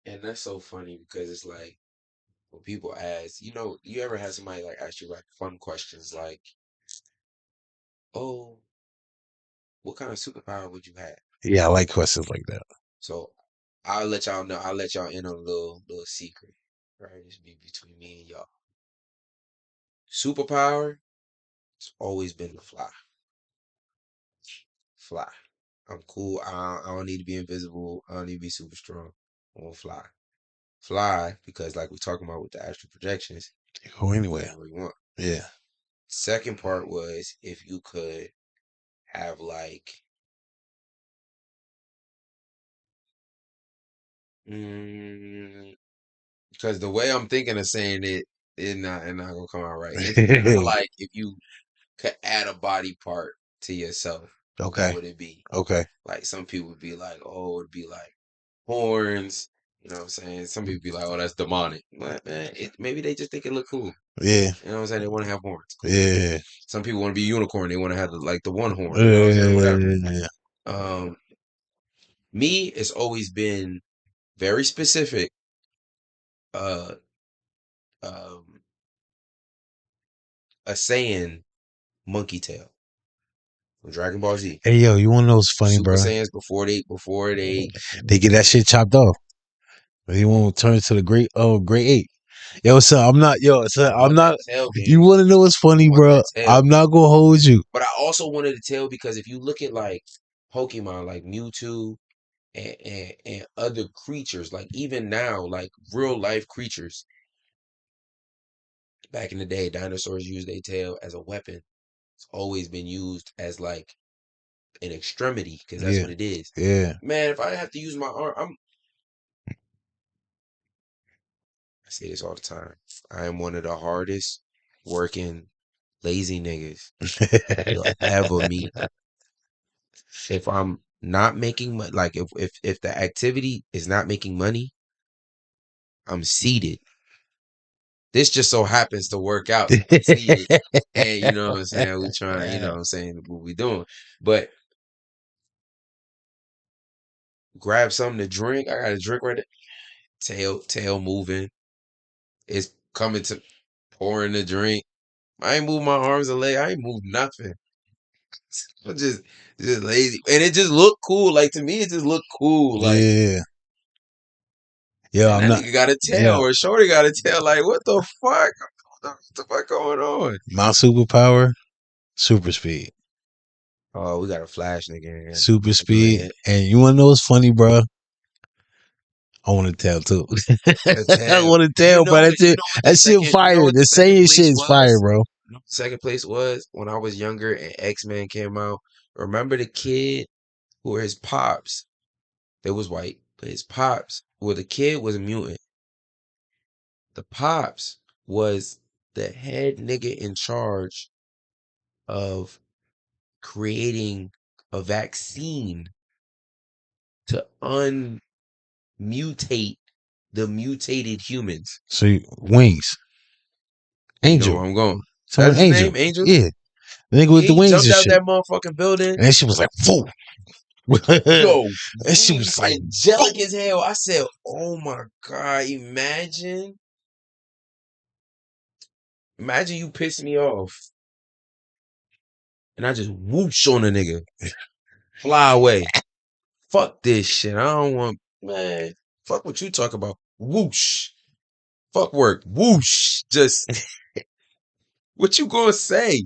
and that's so funny because it's like when people ask, you ever had somebody like ask you like fun questions like, oh, what kind of superpower would you have? Yeah, I like questions like that. So I'll let y'all know. I'll let y'all in on a little secret, right? This be between me and y'all. Superpower, it's always been to fly. Fly. I'm cool. I don't need to be invisible. I don't need to be super strong. I want to fly. Fly because, like we're talking about with the astral projections, You go anywhere. wherever you want. Yeah. Second part was if you could have like, because the way I'm thinking of saying it not gonna come out right. It's kind of like if you could add a body part to yourself. Okay. What would it be? Okay. Like some people would be like, oh, it'd be like horns. You know what I'm saying? Some people be like, oh, that's demonic. But man, maybe they just think it look cool. Yeah. You know what I'm saying? They want to have horns. Cool. Yeah. Some people want to be unicorn. They want to have the one horn. You know what I'm saying? Whatever. Yeah. Me, it's always been very specific. Uh, um, a saying, monkey tail from Dragon Ball Z. Hey, yo, you want to know what's funny, Super bro? Saiyans before they get that shit chopped off. They won't turn to the great eight. Yo, so I'm not. Yo, so I'm not. You want to know what's funny, bro? I'm not gonna hold you. But I also wanted to tell because if you look at like Pokemon, like Mewtwo and other creatures, like even now, like real life creatures. Back in the day, dinosaurs used their tail as a weapon. It's always been used as like an extremity because that's what it is. Yeah. Man, if I have to use my arm, say this all the time. I am one of the hardest working lazy niggas you'll ever meet. If I'm not making money, like if the activity is not making money, I'm seated. This just so happens to work out. So I'm seated. And you know what I'm saying? We trying, you know what I'm saying, what we doing. But grab something to drink. I got a drink right there. Tail moving. It's coming to pouring the drink. I ain't move my arms and legs. I ain't move nothing. I'm just lazy. And it just looked cool. Like to me, it just looked cool. Like Yeah. Yo, and I'm that not. nigga got a tail Yo, or shorty got a tail. Like, what the fuck? What the fuck going on? my superpower, super speed. Oh, we got a flash nigga in Super here. Do speed. it. And you wanna know what's funny, bro? I want to tell too. The I tail. want to And tell, but you know what the that shit second, you know fire. what the The second saying place shit is fire, was? bro. You know what the second place was when I was younger and X-Men came out. Remember the kid who were his pops? They was white, but his pops, well, the kid was a mutant. The pops was the head nigga in charge of creating a vaccine to unmutate the mutated humans. So wings, You know Angel. where I'm going. Someone That's his Angel. name, Angel. Yeah, the nigga with Yeah, the he wings jumped and out shit. that motherfucking building. And that shit was like, whoa. Yo, That shit he was was like, angelic as hell. I said, "Oh my god, imagine you piss me off, and I just whoosh on a nigga, fly away. Fuck this shit. I don't want, man. Fuck what you talk about. Whoosh. Fuck work. Whoosh. Just what you gonna say?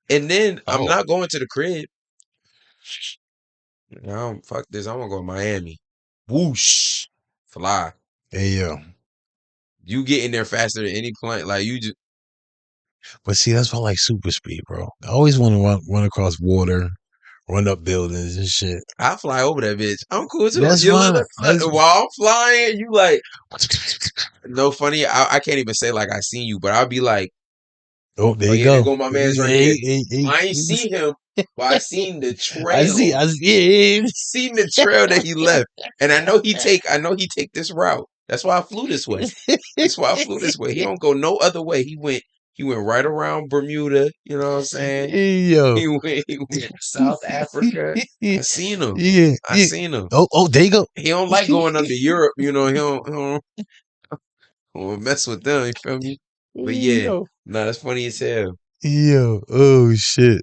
And then I'm oh, not going to the crib. No, fuck this. I'm gonna go to Miami. Whoosh. Fly. hey yo. You get in there faster than any plane. Like you just But see, that's why I like super speed, bro. I always want to run across water, run up buildings and shit. I fly over that bitch. I'm cool too. That's You look, fine. That's while I'm flying, you like no funny. I can't even say like I seen you, but I'll be like, oh, there oh you yeah, there go. go my man's right there. I ain't seen him, but I seen the trail. I see. Yeah. Seen the trail that he left, and I know he take this route. That's why I flew this way. That's why I flew this way. He don't go no other way. He went right around Bermuda. You know what I'm saying? Yo. He went South Africa. I seen him. Yeah. I seen him. Oh, there you go. He don't like going under Europe. You know, he don't mess with them. You feel me? But yeah, nah, that's funny as hell. Yo. Oh shit.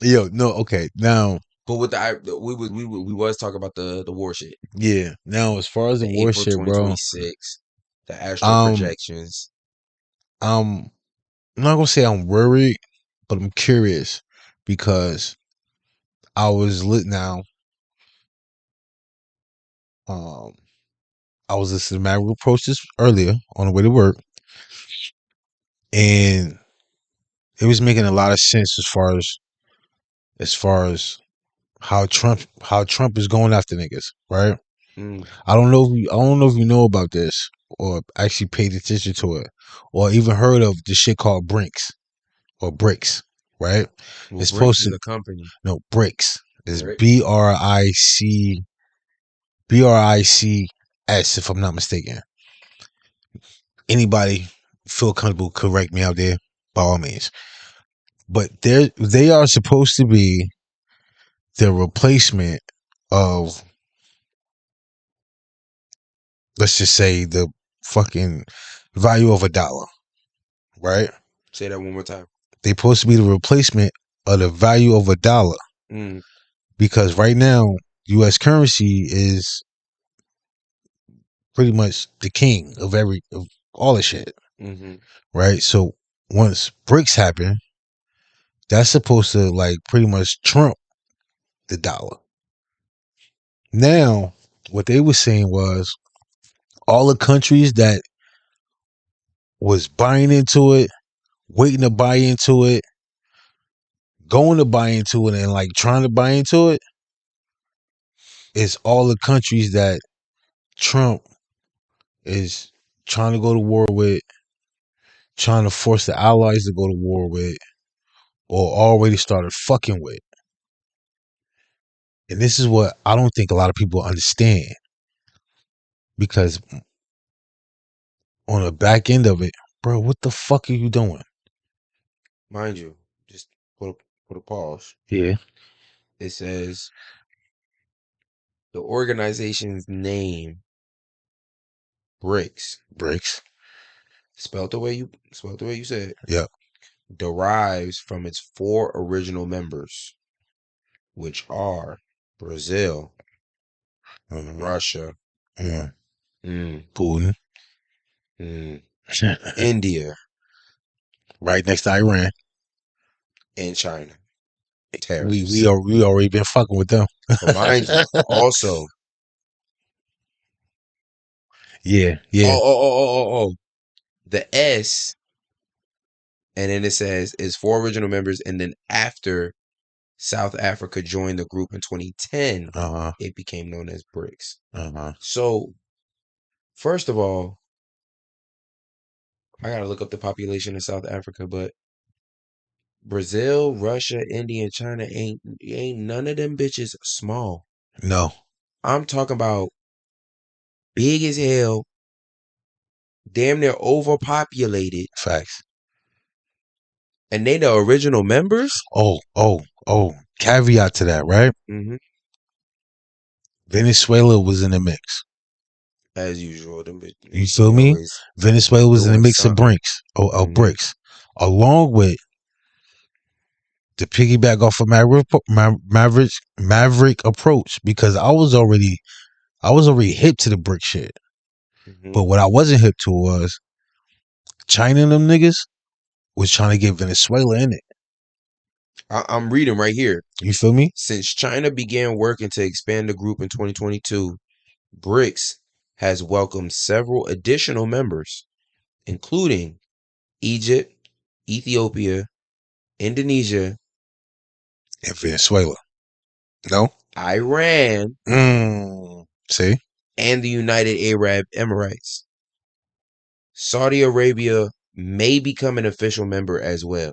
Yo. No. Okay. Now. But with we was talking about the war shit. Yeah. Now, as far as the The war April shit, bro. 2026, the astral projections. I'm not gonna say I'm worried, but I'm curious because I was lit now. I was listening to Maverick Approach this earlier on the way to work, and it was making a lot of sense as far as how Trump is going after niggas, right? I don't know if you know about this or actually paid attention to it or even heard of the shit called Brinks or Bricks, right? Well, It's Brinks supposed is to a company. no Bricks. It's Brick. BRICS if I'm not mistaken. Anybody feel comfortable correct me out there by all means. But they are supposed to be the replacement of, let's just say, the fucking value of $1, right? Say that one more time. They're supposed to be the replacement of the value of $1 because right now U.S. currency is pretty much the king of all the shit, right? So once BRICS happen, that's supposed to like pretty much trump the dollar. Now, what they were saying was all the countries that was buying into it, waiting to buy into it, going to buy into it, and like trying to buy into it, is all the countries that Trump is trying to go to war with, trying to force the allies to go to war with, or already started fucking with. And this is what I don't think a lot of people understand. Because on the back end of it, bro, what the fuck are you doing? Mind you, just put a pause. Yeah. It says the organization's name, BRICS, spelled the way you said, Yep. derives from its 4 original members, which are Brazil, Russia, Putin. India, Right next to Iran. and China. We already been fucking with them. But mind you, also, yeah. The S, and then it says is 4 original members, and then after South Africa joined the group in 2010, it became known as BRICS. So, first of all, I gotta look up the population of South Africa, but Brazil, Russia, India, and China ain't none of them bitches small. No. I'm talking about big as hell, damn near overpopulated. Facts. And they the original members? Oh. Caveat to that, right? Mm-hmm. Venezuela was in the mix. As usual. You feel me? Venezuela was in the mix of BRICS. BRICS. Along with the piggyback off of Maverick approach, because I was already hip to the brick shit. But what I wasn't hip to was China and them niggas was trying to get Venezuela in it. I'm reading right here. You feel me? Since China began working to expand the group in 2022, BRICS has welcomed several additional members, including Egypt, Ethiopia, Indonesia, and Venezuela. No? Iran. See? And the United Arab Emirates. Saudi Arabia may become an official member as well.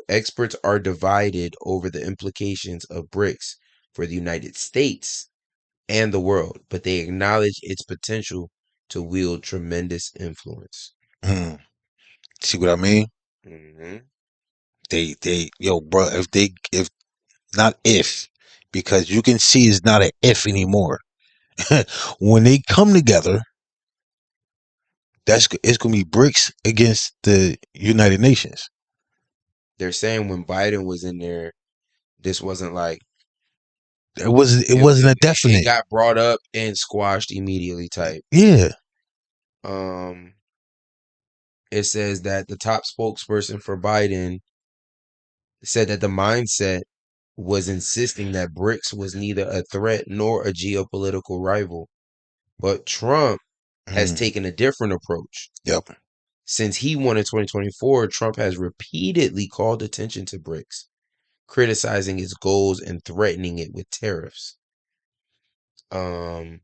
Experts are divided over the implications of BRICS for the United States and the world, but they acknowledge its potential to wield tremendous influence. See what I mean? Yo, bro, because you can see it's not an if anymore. When they come together, it's gonna be BRICS against the United Nations. They're saying when Biden was in there, this wasn't like it wasn't a definite. It got brought up and squashed immediately type. Yeah. It says that the top spokesperson for Biden said that the mindset was insisting that BRICS was neither a threat nor a geopolitical rival. But Trump has taken a different approach. Yep. Since he won in 2024, Trump has repeatedly called attention to BRICS, criticizing its goals and threatening it with tariffs. Trump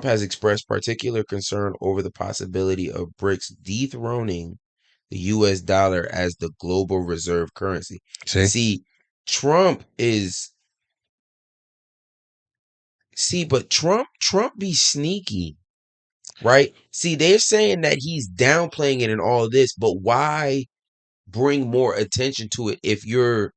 has expressed particular concern over the possibility of BRICS dethroning the U.S. dollar as the global reserve currency. See, Trump be sneaky, right? See, they're saying that he's downplaying it and all this, but why bring more attention to it if you're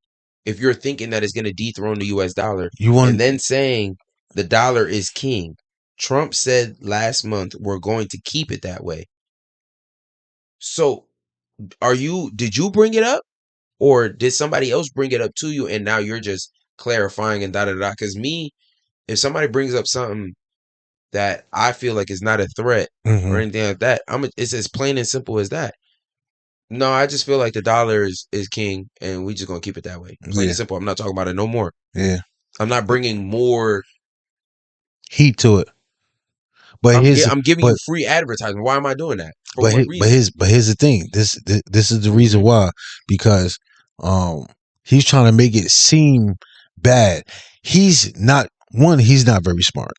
thinking that it's going to dethrone the U.S. dollar and then saying the dollar is king? Trump said last month we're going to keep it that way. So, did you bring it up, or did somebody else bring it up to you, and now you're just clarifying and da-da-da? Because if somebody brings up something that I feel like is not a threat or anything like that, it's as plain and simple as that. No, I just feel like the dollar is king, and we just gonna keep it that way. Plain and simple. I'm not talking about it no more. Yeah. I'm not bringing more heat to it. But I'm giving you free advertising. Why am I doing that? For what reason? But here's the thing. This is the reason why. Because he's trying to make it seem bad. He's not very smart.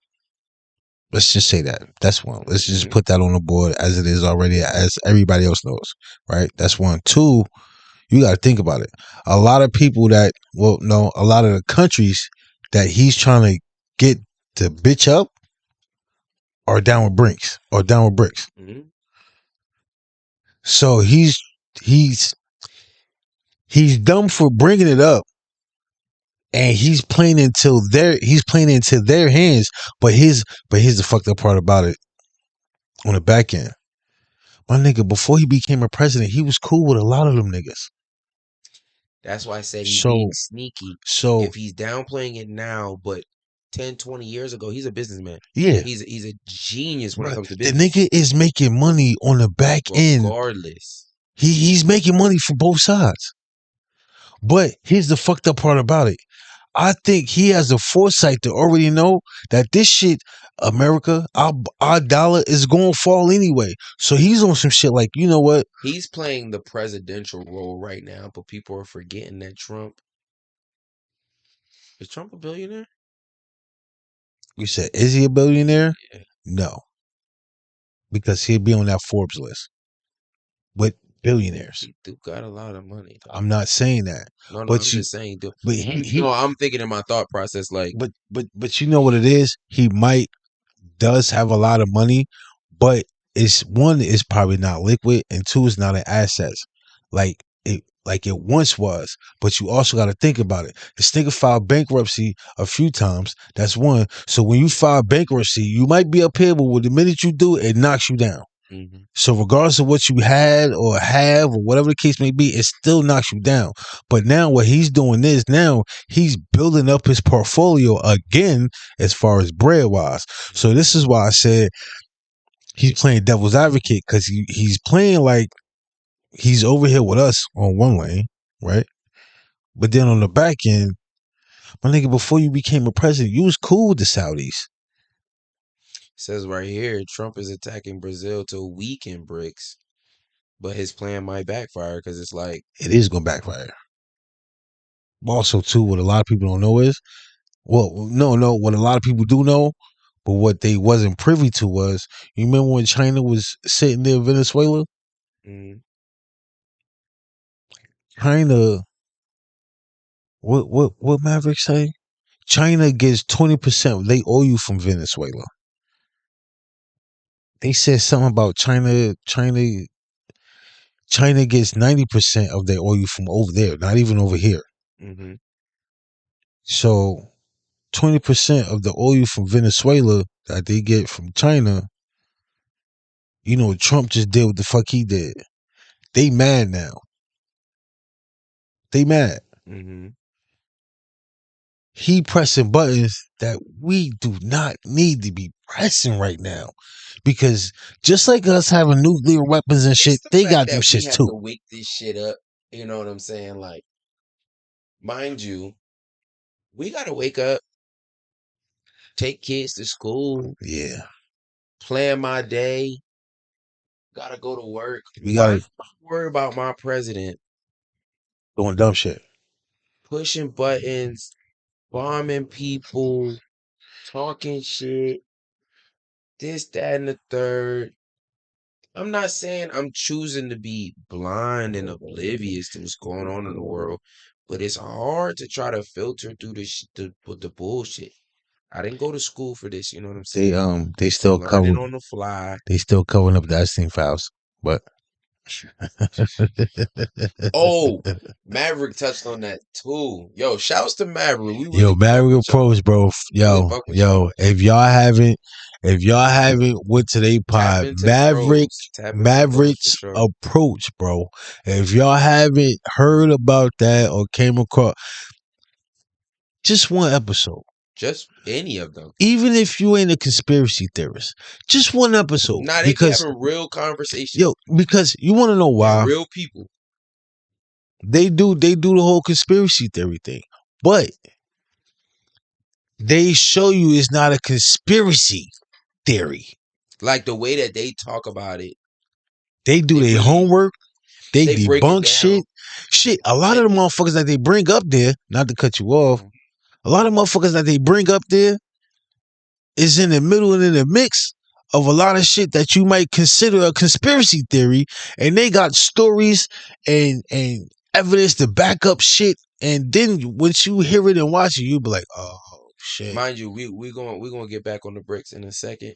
Let's just say that. That's one. Let's just put that on the board as it is already, as everybody else knows, right? That's one. Two, you got to think about it. A lot of people that, well, no, a lot of the countries that he's trying to get to bitch up are down with bricks. Mm-hmm. So he's dumb for bringing it up, and he's playing into their hands. But here's the fucked up part about it. On the back end, my nigga, before he became a president, he was cool with a lot of them niggas. That's why I said he's being sneaky. So if he's downplaying it now, but 10, 20 years ago, he's a businessman. Yeah, he's a genius when it comes to the business. nigga is making money on the back end. Regardless, he's making money from both sides. But here's the fucked up part about it. I think he has the foresight to already know that this shit, America, our dollar is going to fall anyway. So he's on some shit like, you know what? He's playing the presidential role right now, but people are forgetting that is Trump a billionaire? You said, is he a billionaire? Yeah. No. Because he'd be on that Forbes list with billionaires. He do got a lot of money, though. I'm not saying that. No, I'm just saying. But I'm thinking in my thought process, like. But you know what it is? He does have a lot of money, but it's one, it's probably not liquid, and two, it's not an assets like it once was. But you also got to think about it. This nigga filed bankruptcy a few times. That's one. So when you file bankruptcy, you might be up here, but the minute you do it knocks you down. Mm-hmm. So regardless of what you had or have or whatever the case may be, it still knocks you down. But now what he's doing is now he's building up his portfolio again as far as bread wise. So this is why I said he's playing devil's advocate, because he's playing like he's over here with us on one lane, right? But then on the back end, my nigga, before you became a president, you was cool with the Saudis. Says right here, Trump is attacking Brazil to weaken BRICS, but his plan might backfire because it's like it is gonna backfire. Also, too, what a lot of people don't know is, well, no, what a lot of people do know, but what they wasn't privy to was, you remember when China was sitting there in Venezuela? Mm-hmm. China, what Maverick say? China gets 20%. They owe you from Venezuela. They said something about China gets 90% of their oil from over there, not even over here. Mm-hmm. So 20% of the oil from Venezuela that they get from China, you know, Trump just did what the fuck he did. They mad now. They mad. Mm-hmm. He pressing buttons that we do not need to be pressing right now. Because just like us having nuclear weapons and shit, they got them shits too. To wake this shit up, you know what I'm saying? Like, mind you, we gotta wake up, take kids to school. Yeah. Plan my day. Gotta go to work. We gotta worry about my president doing dumb shit, pushing buttons, bombing people, talking shit, this, that, and the third. I'm not saying I'm choosing to be blind and oblivious to what's going on in the world, but it's hard to try to filter through the bullshit. I didn't go to school for this, you know what I'm saying? They still covering on the fly. They still covering up the Epstein files, but oh, Maverick touched on that too. Yo, shouts to Maverick. Maverick approach, bro. Yo, if y'all haven't went to their pod, Maverick's approach, bro. If y'all haven't heard about that or came across, just one episode. Just any of them. Even if you ain't a conspiracy theorist, just one episode. Nah, they be having real conversations. Yo, because you want to know why? They're real people. They do the whole conspiracy theory thing, but they show you it's not a conspiracy theory. Like the way that they talk about it. They do their homework. They debunk shit. Shit, a lot of the motherfuckers that they bring up there, not to cut you off, a lot of motherfuckers that they bring up there is in the middle and in the mix of a lot of shit that you might consider a conspiracy theory, and they got stories and evidence to back up shit. And then once you hear it and watch it, you be like, oh shit. Mind you, we gonna get back on the bricks in a second.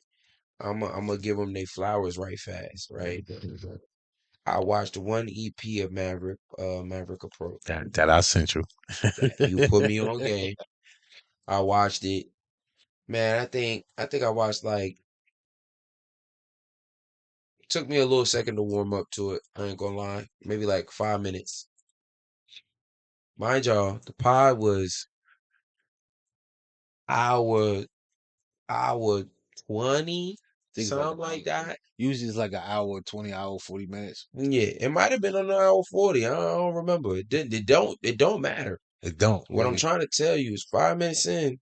I'm gonna give them their flowers right fast, right? I watched one EP of Maverick Approach. That I sent you. You put me on game. I watched it. Man, I think I watched like, took me a little second to warm up to it. I ain't gonna lie. Maybe like 5 minutes. Mind y'all, the pod was hour 20, something like that. Usually it's like an hour, 20, hour, 40 minutes. Yeah, it might have been on an hour 40. I don't remember. It don't matter. It don't. What I'm trying to tell you is 5 minutes in,